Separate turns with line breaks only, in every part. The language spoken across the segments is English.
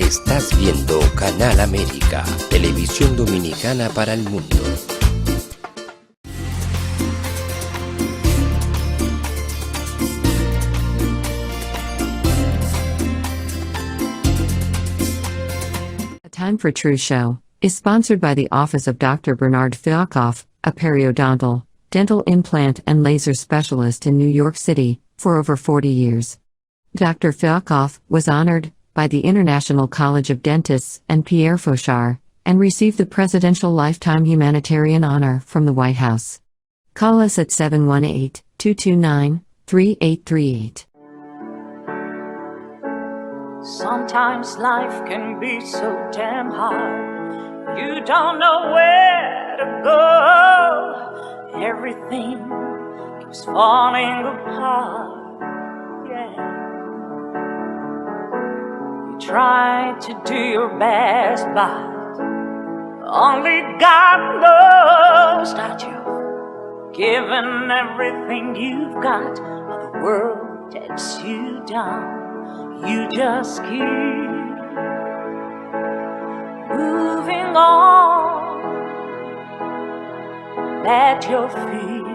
Estás viendo Canal América, televisión dominicana para el mundo.
A Time for Truth show is sponsored by the Office of Dr. Bernard Fialkoff, a periodontal, dental implant and laser specialist in New York City, for over 40 years. Dr. Fialkoff was honored by the International College of Dentists and Pierre Fauchard, and received the Presidential Lifetime Humanitarian Honor from the White House. Call us at 718-229-3838.
Sometimes life can be so damn hard. You don't know where to go. Everything keeps falling apart. Yeah. You try to do your best, but only God knows that you've given everything you've got, but the world takes you down. You just keep moving on. Let your fears.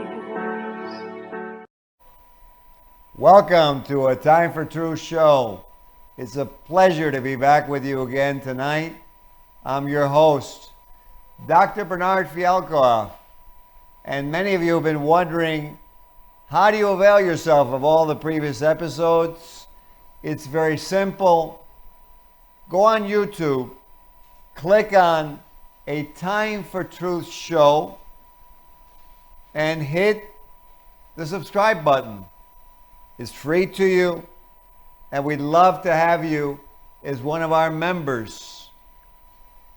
Welcome to A Time for Truth show. It's a pleasure to be back with you again tonight. I'm your host, Dr. Bernard Fialkoff. And many of you have been wondering, how do you avail yourself of all the previous episodes? It's very simple. Go on YouTube, click on A Time for Truth show, and hit the subscribe button. It's free to you, and we'd love to have you as one of our members.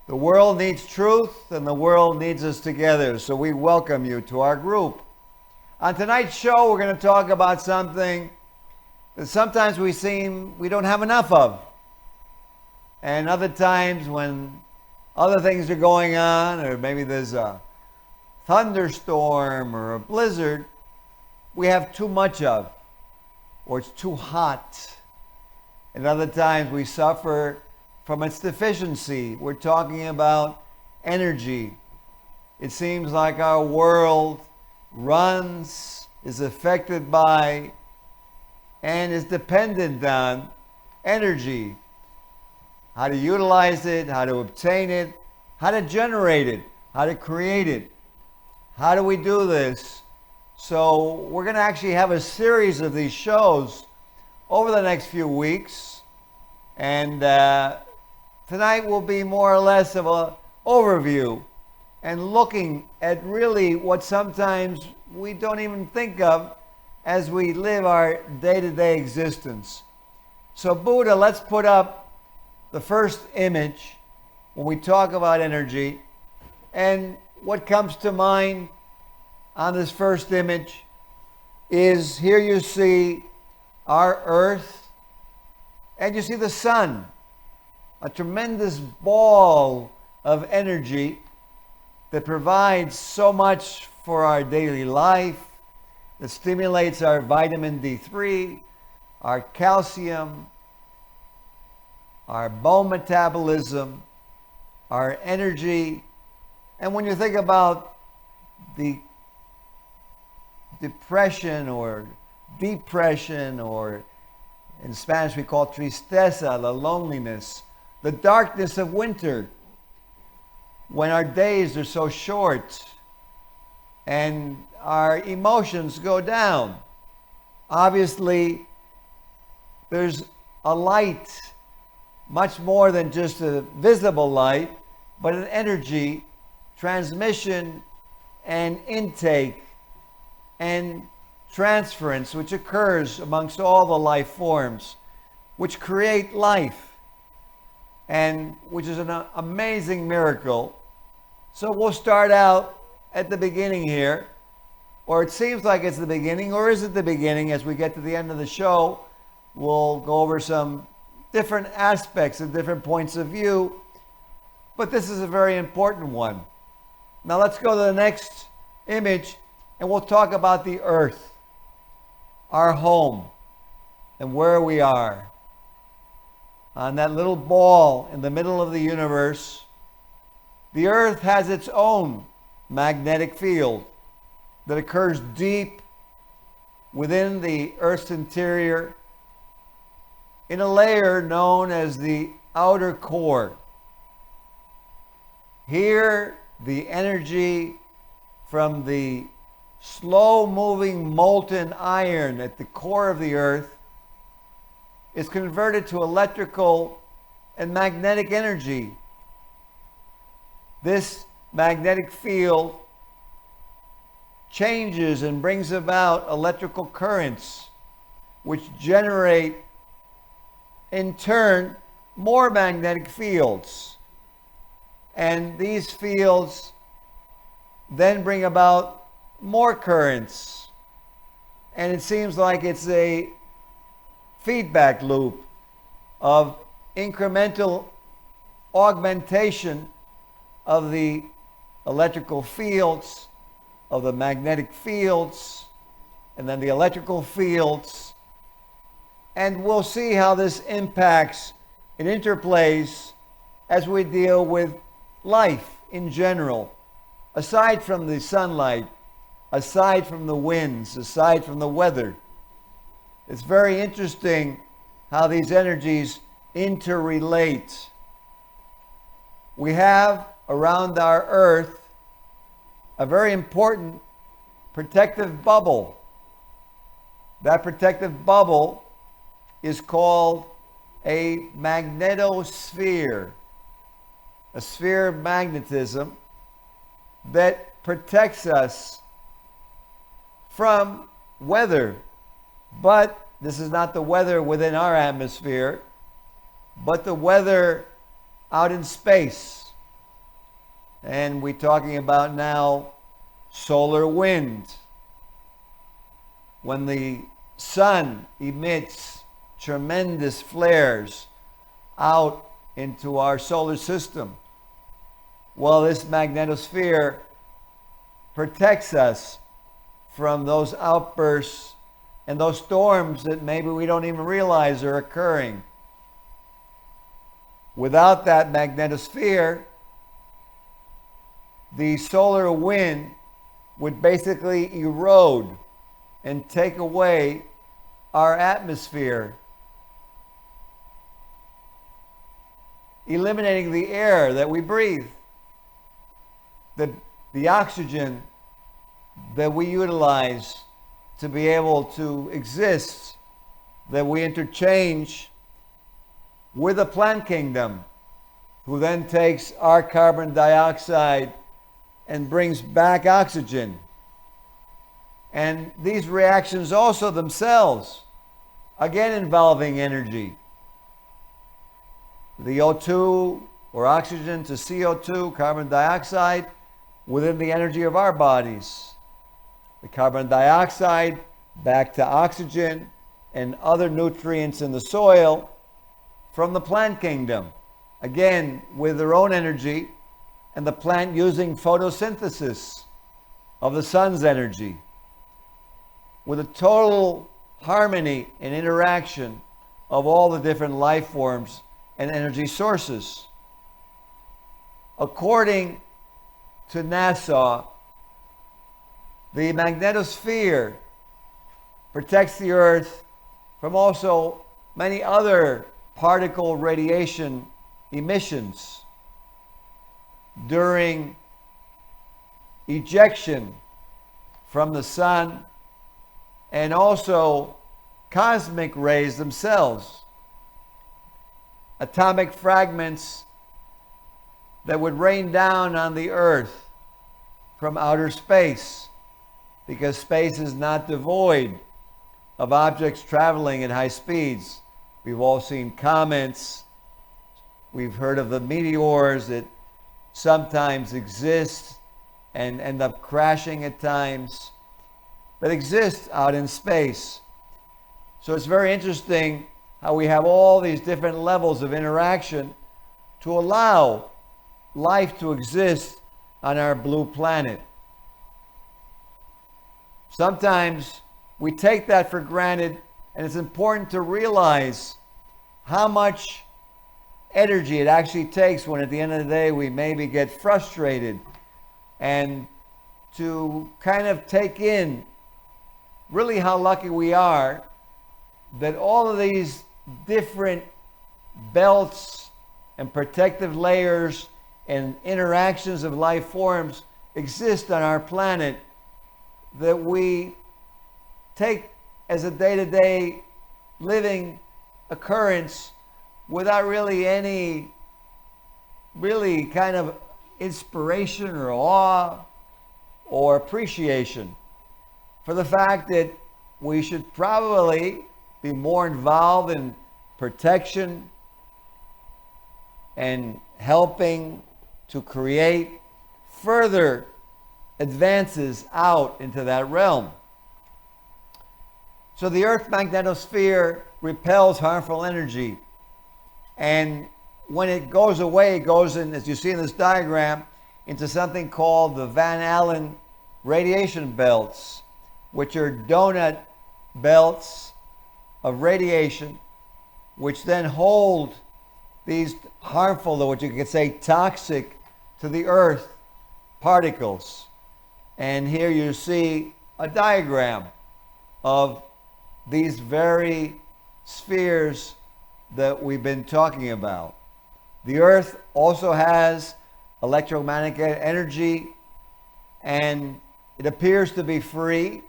The world needs truth, and the world needs us together, so we welcome you to our group. On tonight's show, we're going to talk about something that sometimes we don't have enough of. And other times when other things are going on, or maybe there's a thunderstorm or a blizzard, we have too much of, or it's too hot. And other times we suffer from its deficiency. We're talking about energy. It seems like our world is affected by and is dependent on energy. How to utilize it, how to obtain it, how to generate it, how to create it. How do we do this? So we're going to actually have a series of these shows over the next few weeks. And tonight will be more or less of an overview and looking at really what sometimes we don't even think of as we live our day-to-day existence. So Buddha, let's put up the first image when we talk about energy. And what comes to mind on this first image is, here you see our earth, and you see the sun, a tremendous ball of energy that provides so much for our daily life, that stimulates our vitamin D3, our calcium, our bone metabolism, our energy. And when you think about the depression or depression, or in Spanish we call tristeza, the loneliness, the darkness of winter, when our days are so short and our emotions go down. Obviously, there's a light, much more than just a visible light, but an energy transmission and intake and transference which occurs amongst all the life forms, which create life, and which is an amazing miracle. So we'll start out at the beginning here, or it seems like it's the beginning, or is it the beginning? As we get to the end of the show, we'll go over some different aspects and different points of view, but this is a very important one. Now let's go to the next image, and we'll talk about the earth, our home, and where we are. on that little ball in the middle of the universe, the Earth has its own magnetic field that occurs deep within the Earth's interior in a layer known as the outer core. Here, the energy from the slow-moving molten iron at the core of the Earth is converted to electrical and magnetic energy. This magnetic field changes and brings about electrical currents, which generate, in turn, more magnetic fields. And these fields then bring about more currents. And it seems like it's a feedback loop of incremental augmentation of the electrical fields, of the magnetic fields, and then the electrical fields. And we'll see how this impacts and interplays as we deal with life in general. Aside from the sunlight, aside from the winds, aside from the weather, it's very interesting how these energies interrelate. We have around our Earth a very important protective bubble. That protective bubble is called a magnetosphere, a sphere of magnetism that protects us from weather. But this is not the weather within our atmosphere, but the weather out in space. And we're talking about now solar wind. When the sun emits tremendous flares out into our solar system, well, this magnetosphere protects us from those outbursts and those storms that maybe we don't even realize are occurring. Without that magnetosphere, the solar wind would basically erode and take away our atmosphere, eliminating the air that we breathe, the oxygen that we utilize to be able to exist, that we interchange with the plant kingdom, who then takes our carbon dioxide and brings back oxygen. And these reactions also themselves, again involving energy. The O2 or oxygen to CO2, carbon dioxide, within the energy of our bodies. The carbon dioxide back to oxygen and other nutrients in the soil from the plant kingdom. Again, with their own energy, and the plant using photosynthesis of the sun's energy, with a total harmony and interaction of all the different life forms and energy sources. According to NASA, the magnetosphere protects the Earth from also many other particle radiation emissions during ejection from the sun, and also cosmic rays themselves, atomic fragments that would rain down on the Earth from outer space, because space is not devoid of objects traveling at high speeds. We've all seen comets. We've heard of the meteors that sometimes exist and end up crashing at times, that exist out in space. So it's very interesting how we have all these different levels of interaction to allow life to exist on our blue planet. Sometimes we take that for granted, and it's important to realize how much energy it actually takes when at the end of the day we maybe get frustrated, and to kind of take in really how lucky we are that all of these different belts and protective layers and interactions of life forms exist on our planet that we take as a day-to-day living occurrence without really any really kind of inspiration or awe or appreciation for the fact that we should probably be more involved in protection and helping to create further advances out into that realm. So the Earth magnetosphere repels harmful energy, and when it goes away, it goes in, as you see in this diagram, into something called the Van Allen radiation belts, which are donut belts of radiation, which then hold these harmful, or what you could say toxic to the Earth particles. And here you see a diagram of these very spheres that we've been talking about. The Earth also has electromagnetic energy, and it appears to be free,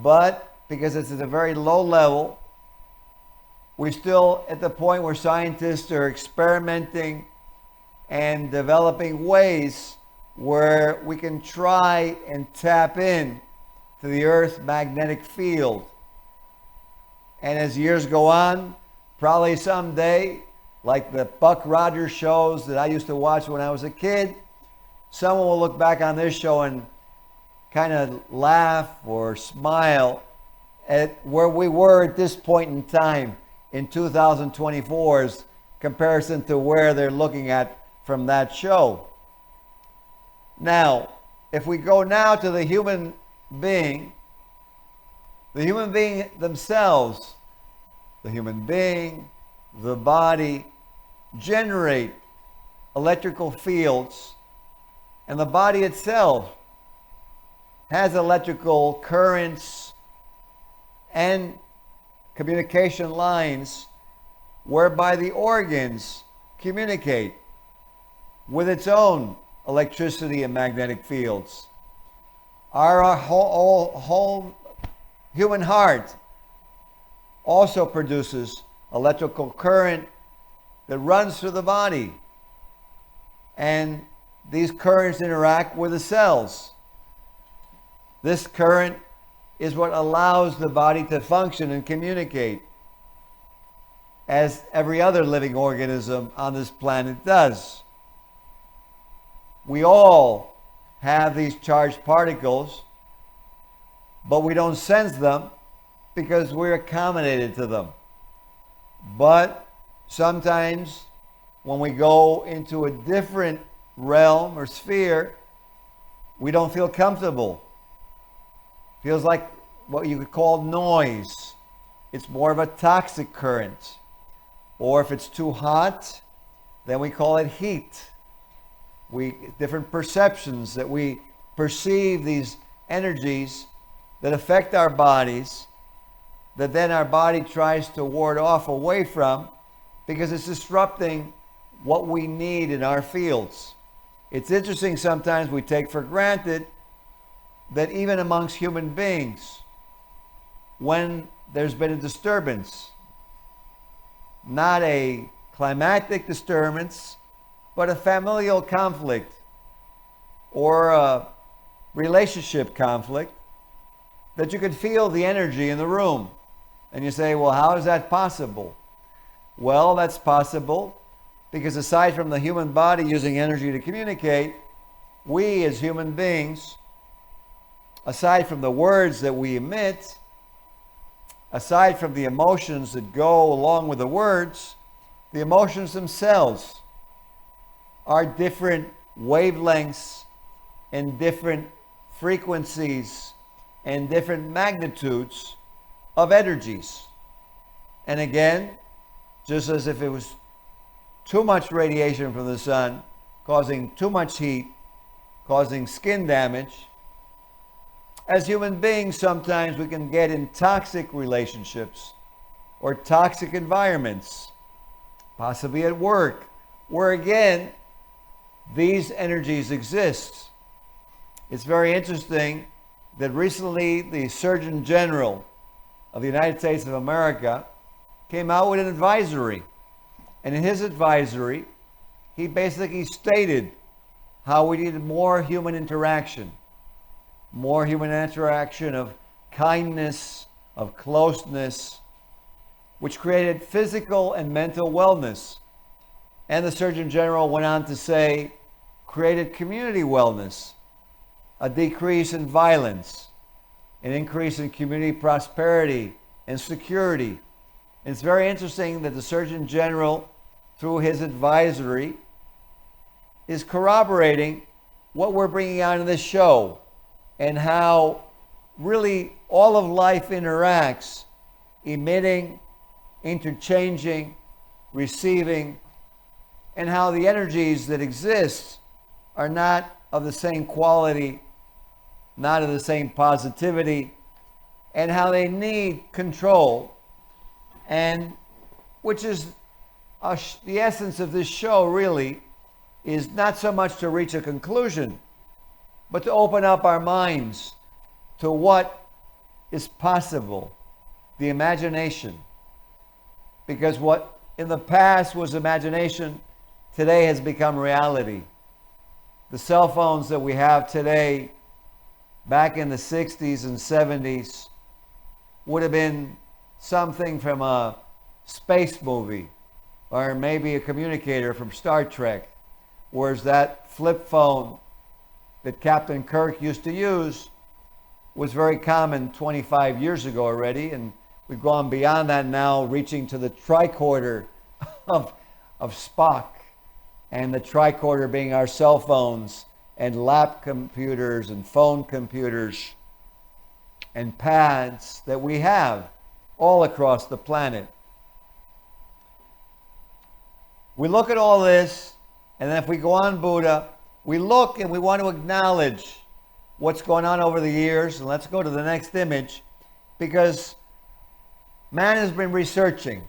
but because it's at a very low level, we're still at the point where scientists are experimenting and developing ways where we can try and tap in to the Earth's magnetic field. And as years go on, probably someday, like the Buck Rogers shows that I used to watch when I was a kid, someone will look back on this show and kind of laugh or smile at where we were at this point in time in 2024's comparison to where they're looking at from that show. Now, if we go now to the human being themselves, the human being, the body, generate electrical fields, and the body itself has electrical currents and communication lines whereby the organs communicate with its own electricity and magnetic fields. Our whole human heart also produces electrical current that runs through the body, and these currents interact with the cells. This current is what allows the body to function and communicate, as every other living organism on this planet does. We all have these charged particles, but we don't sense them because we're accommodated to them. But sometimes when we go into a different realm or sphere, we don't feel comfortable. Feels like what you could call noise. It's more of a toxic current. Or if it's too hot, then we call it heat. Different perceptions that we perceive these energies that affect our bodies, that then our body tries to ward off away from because it's disrupting what we need in our fields. It's interesting, sometimes we take for granted that even amongst human beings, when there's been a disturbance, not a climatic disturbance, but a familial conflict or a relationship conflict, that you could feel the energy in the room. And you say, well, how is that possible? Well, that's possible because aside from the human body using energy to communicate, we as human beings, aside from the words that we emit, aside from the emotions that go along with the words, the emotions themselves are different wavelengths and different frequencies and different magnitudes of energies. And again, just as if it was too much radiation from the sun, causing too much heat, causing skin damage. As human beings, sometimes we can get in toxic relationships or toxic environments, possibly at work, where again, these energies exist. It's very interesting that recently the Surgeon General of the United States of America came out with an advisory. And in his advisory, he basically stated how we needed more human interaction of kindness, of closeness, which created physical and mental wellness. And the Surgeon General went on to say, created community wellness, a decrease in violence, an increase in community prosperity and security. And it's very interesting that the Surgeon General, through his advisory, is corroborating what we're bringing out in this show and how really all of life interacts, emitting, interchanging, receiving, and how the energies that exist are not of the same quality, not of the same positivity, and how they need control, and which is the essence of this show really, is not so much to reach a conclusion, but to open up our minds to what is possible, the imagination. Because what in the past was imagination, today has become reality. The cell phones that we have today, back in the 60s and 70s, would have been something from a space movie, or maybe a communicator from Star Trek. Whereas that flip phone that Captain Kirk used to use was very common 25 years ago already, and we've gone beyond that now, reaching to the tricorder of Spock, and the tricorder being our cell phones and lap computers and phone computers and pads that we have all across the planet. We look at all this, and then if we go on Buddha, we look and we want to acknowledge what's going on over the years. And let's go to the next image, because man has been researching.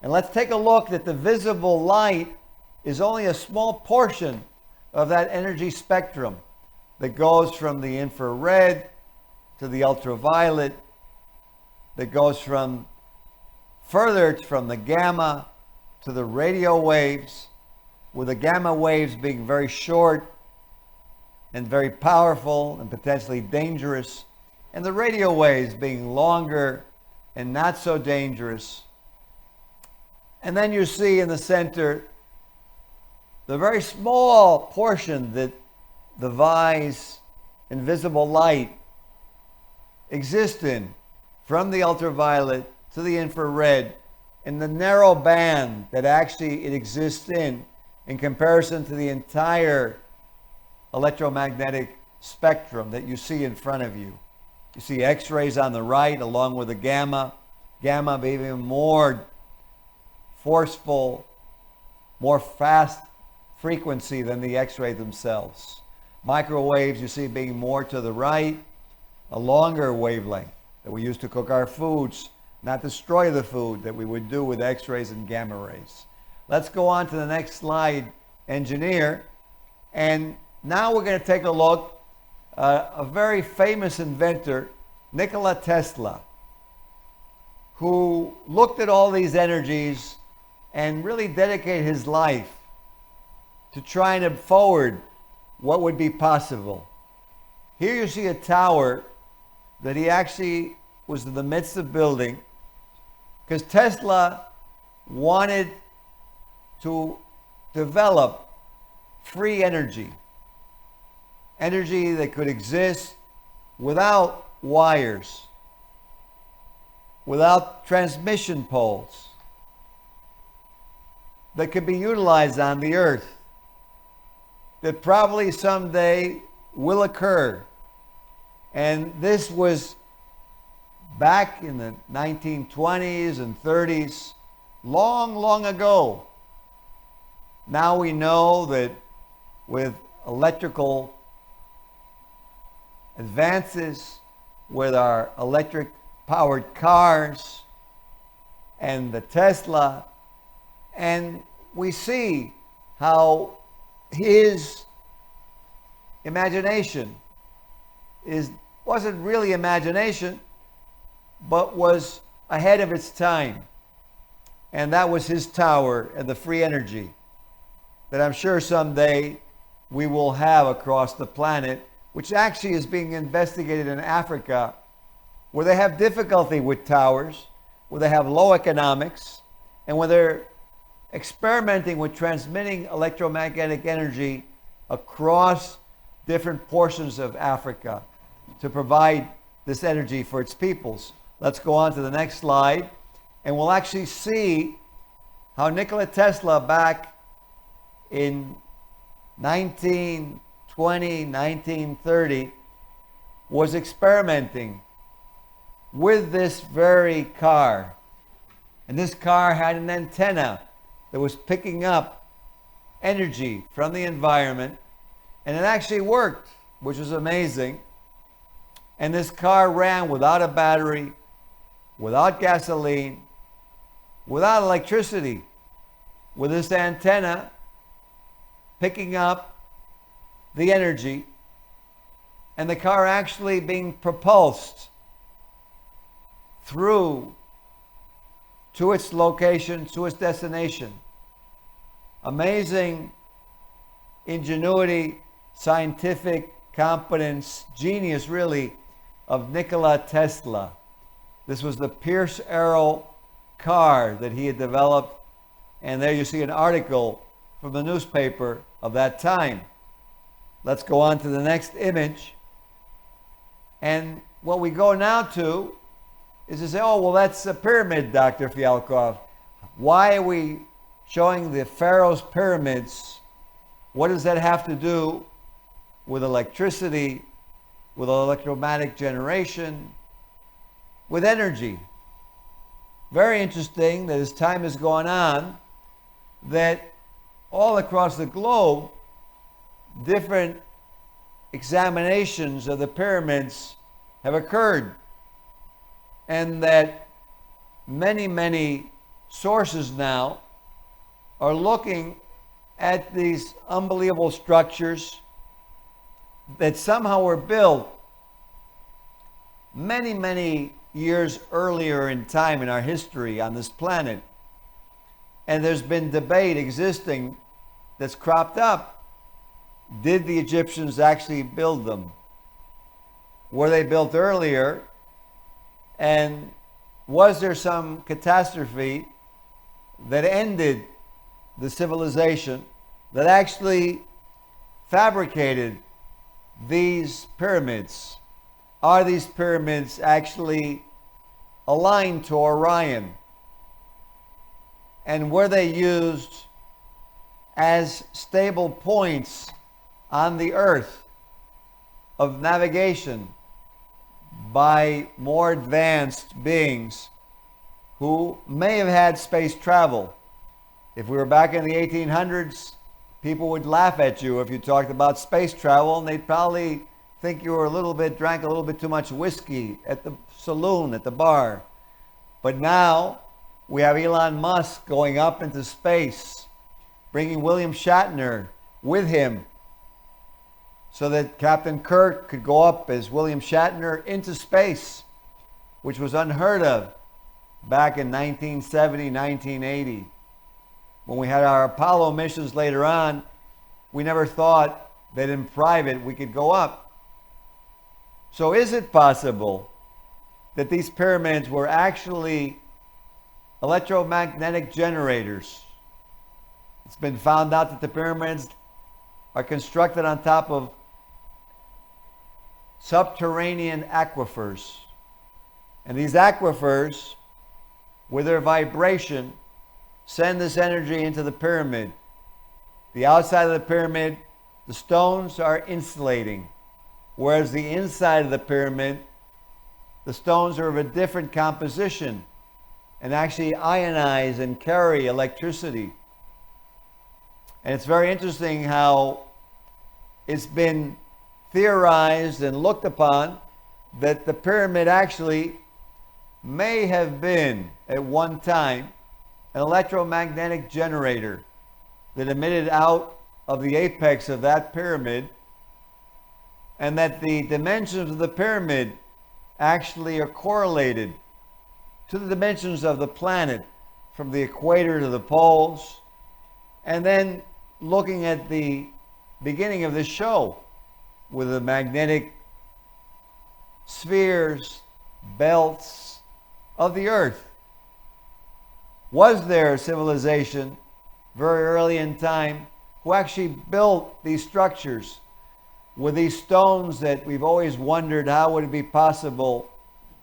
And let's take a look that the visible light is only a small portion of that energy spectrum that goes from the infrared to the ultraviolet, that goes from further from the gamma to the radio waves, with the gamma waves being very short and very powerful and potentially dangerous, and the radio waves being longer and not so dangerous. And then you see in the center the very small portion that divides invisible light exists in, from the ultraviolet to the infrared, in the narrow band that actually it exists in comparison to the entire electromagnetic spectrum that you see in front of you. You see X-rays on the right along with the gamma being even more forceful, more fast frequency than the X-ray themselves. Microwaves you see being more to the right, a longer wavelength that we use to cook our foods, not destroy the food that we would do with X-rays and gamma rays. Let's go on to the next slide, engineer. And now we're going to take a look at a very famous inventor, Nikola Tesla, who looked at all these energies and really dedicated his life to trying to forward what would be possible. Here you see a tower that he actually was in the midst of building, because Tesla wanted to develop free energy that could exist without wires, without transmission poles, that could be utilized on the earth, that probably someday will occur. And this was back in the 1920s and 30s, long, long ago. Now we know that with electrical advances, with our electric powered cars and the Tesla, and we see how his imagination wasn't really imagination, but was ahead of its time. And that was his tower and the free energy that I'm sure someday we will have across the planet, which actually is being investigated in Africa, where they have difficulty with towers, where they have low economics, and where they're experimenting with transmitting electromagnetic energy across different portions of Africa to provide this energy for its peoples. Let's go on to the next slide, and we'll actually see how Tesla back in 1920, 1930 was experimenting with this very car. And this car had an antenna that was picking up energy from the environment, and it actually worked, which was amazing. And this car ran without a battery, without gasoline, without electricity, with this antenna picking up the energy, and the car actually being propulsed through to its location, to its destination. Amazing ingenuity, scientific competence, genius really, of Nikola Tesla. This was the Pierce Arrow car that he had developed, and there you see an article from the newspaper of that time. Let's go on to the next image. And what we go now to is to say, oh, well, that's a pyramid, Dr. Fialkoff. Why are we showing the Pharaoh's pyramids? What does that have to do with electricity, with electromagnetic generation, with energy? Very interesting that as time has gone on, that all across the globe, different examinations of the pyramids have occurred, and that many sources now are looking at these unbelievable structures that somehow were built many years earlier in time in our history on this planet. And there's been debate existing that's cropped up. Did the Egyptians actually build them? Were they built earlier? And was there some catastrophe that ended the civilization that actually fabricated these pyramids? Are these pyramids actually aligned to Orion? And were they used as stable points on the earth of navigation by more advanced beings who may have had space travel? If we were back in the 1800s, people would laugh at you if you talked about space travel, and they'd probably think you were drank a little bit too much whiskey at the saloon, at the bar. But now we have Elon Musk going up into space, bringing William Shatner with him so that Captain Kirk could go up as William Shatner into space, which was unheard of back in 1970, 1980. When we had our Apollo missions later on, we never thought that in private we could go up. So is it possible that these pyramids were actually electromagnetic generators? It's been found out that the pyramids are constructed on top of subterranean aquifers. And these aquifers, with their vibration, send this energy into the pyramid. The outside of the pyramid, the stones are insulating, whereas the inside of the pyramid, the stones are of a different composition and actually ionize and carry electricity. And it's very interesting how it's been theorized and looked upon that the pyramid actually may have been at one time an electromagnetic generator that emitted out of the apex of that pyramid, and that the dimensions of the pyramid actually are correlated to the dimensions of the planet from the equator to the poles. And then looking at the beginning of this show with the magnetic spheres, belts of the earth. Was there a civilization very early in time who actually built these structures with these stones that we've always wondered how would it be possible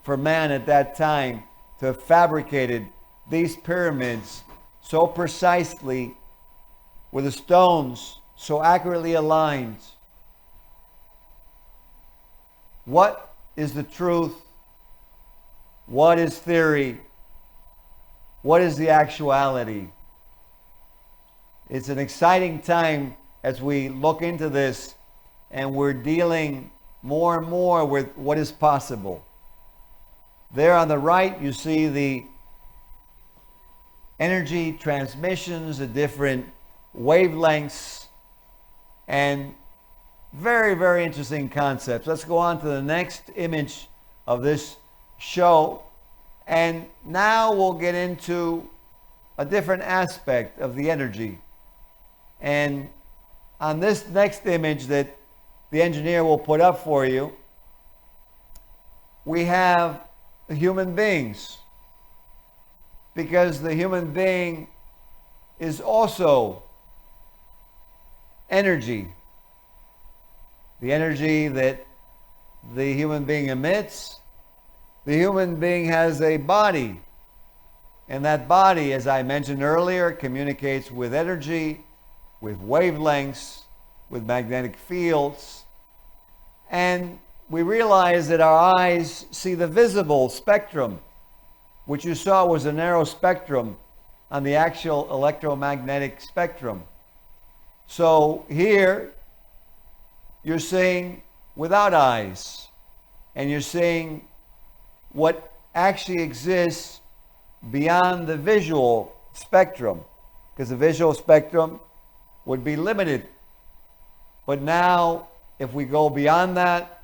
for man at that time to have fabricated these pyramids so precisely with the stones so accurately aligned? What is the truth? What is theory? What is the actuality? It's an exciting time as we look into this, and we're dealing more and more with what is possible. There on the right, you see the energy transmissions, the different wavelengths, and very, very interesting concepts. Let's go on to the next image of this show. And now we'll get into a different aspect of the energy. And on this next image that the engineer will put up for you, we have human beings. Because the human being is also energy. The energy that the human being emits. The human being has a body. And that body, as I mentioned earlier, communicates with energy, with wavelengths, with magnetic fields. And we realize that our eyes see the visible spectrum, which you saw was a narrow spectrum on the actual electromagnetic spectrum. So here, you're seeing without eyes, and you're seeing what actually exists beyond the visual spectrum, because the visual spectrum would be limited. But now, if we go beyond that,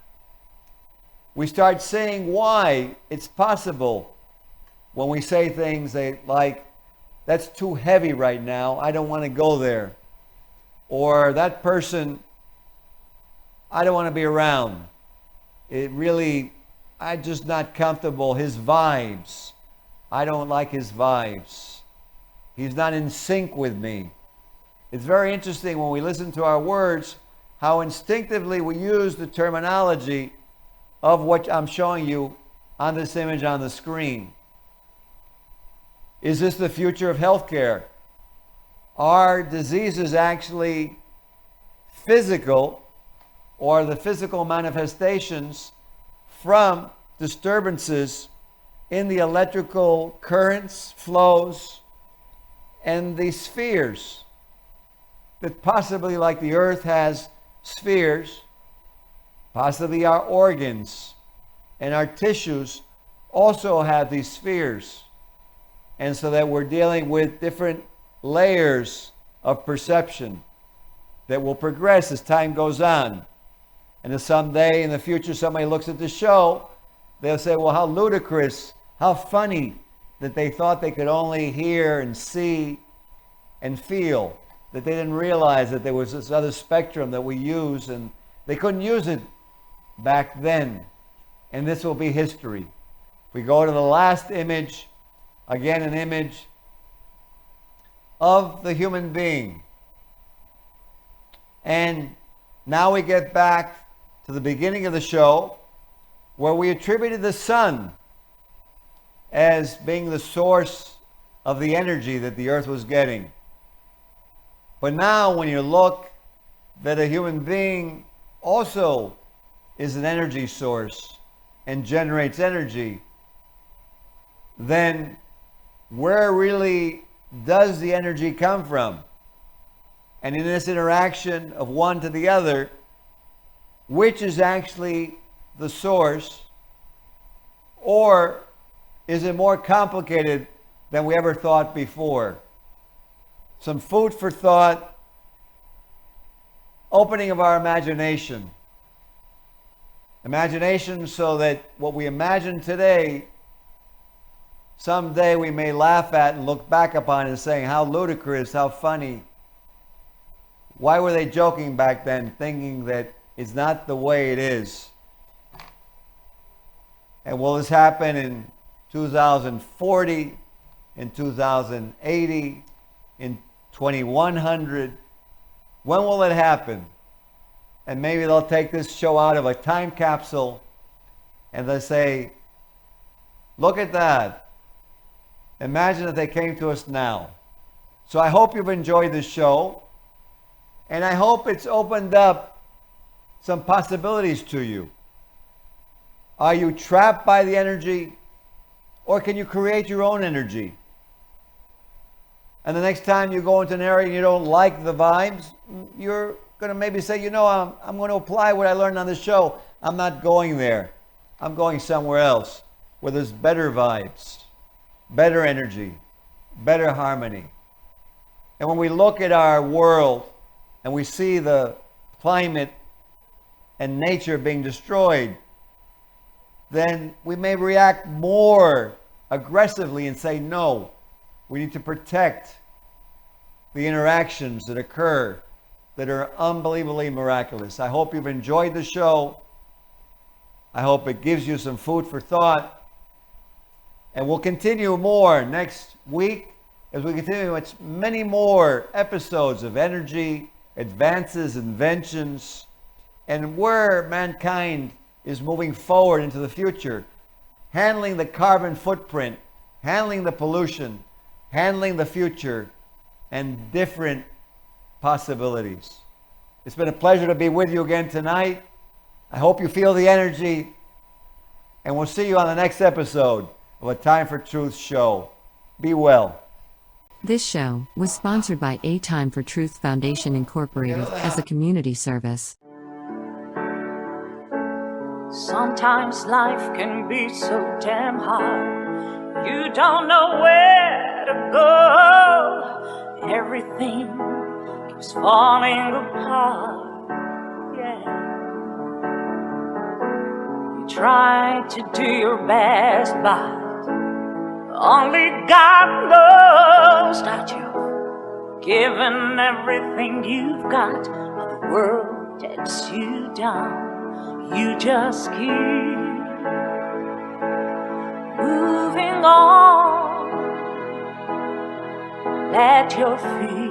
we start seeing why it's possible when we say things like, that's too heavy right now, I don't want to go there. Or that person, I don't want to be around. I'm just not comfortable. His vibes, I don't like his vibes. He's not in sync with me. It's very interesting when we listen to our words, how instinctively we use the terminology of what I'm showing you on this image on the screen. Is this the future of healthcare? Are diseases actually physical, or the physical manifestations from disturbances in the electrical currents, flows, and the spheres? That possibly, like the earth has spheres, possibly our organs and our tissues also have these spheres. And so that we're dealing with different layers of perception that will progress as time goes on. And if someday in the future somebody looks at the show, they'll say, well, how ludicrous, how funny that they thought they could only hear and see and feel, that they didn't realize that there was this other spectrum that we use, and they couldn't use it back then. And this will be history. If we go to the last image, again, an image of the human being. And now we get back to the beginning of the show, where we attributed the sun as being the source of the energy that the earth was getting. But now when you look that a human being also is an energy source and generates energy, then where really does the energy come from? And in this interaction of one to the other, which is actually the source? Or is it more complicated than we ever thought before? Some food for thought, opening of our imagination. Imagination so that what we imagine today, someday we may laugh at and look back upon and saying, how ludicrous, how funny. Why were they joking back then, thinking that it's not the way it is? And will this happen in 2040, in 2080, in 2100? When will it happen? And maybe they'll take this show out of a time capsule and they'll say, look at that. Imagine if they came to us now. So I hope you've enjoyed this show. And I hope it's opened up some possibilities to you. Are you trapped by the energy? Or can you create your own energy? And the next time you go into an area and you don't like the vibes, you're going to maybe say, you know, I'm going to apply what I learned on this show. I'm not going there. I'm going somewhere else where there's better vibes, better energy, better harmony. And when we look at our world and we see the climate and nature being destroyed, then we may react more aggressively and say, no, we need to protect the interactions that occur that are unbelievably miraculous. I hope you've enjoyed the show. I hope it gives you some food for thought. And we'll continue more next week as we continue with many more episodes of energy, advances, inventions, and where mankind is moving forward into the future, handling the carbon footprint, handling the pollution, handling the future, and different possibilities. It's been a pleasure to be with you again tonight. I hope you feel the energy, and we'll see you on the next episode of A Time for Truth show. Be well.
This show was sponsored by A Time for Truth Foundation Incorporated as a community service.
Sometimes life can be so damn hard. You don't know where to go. Everything keeps falling apart. Yeah. You try to do your best, but only God knows that you've given everything you've got, but the world takes you down. You just keep moving on. Let your feet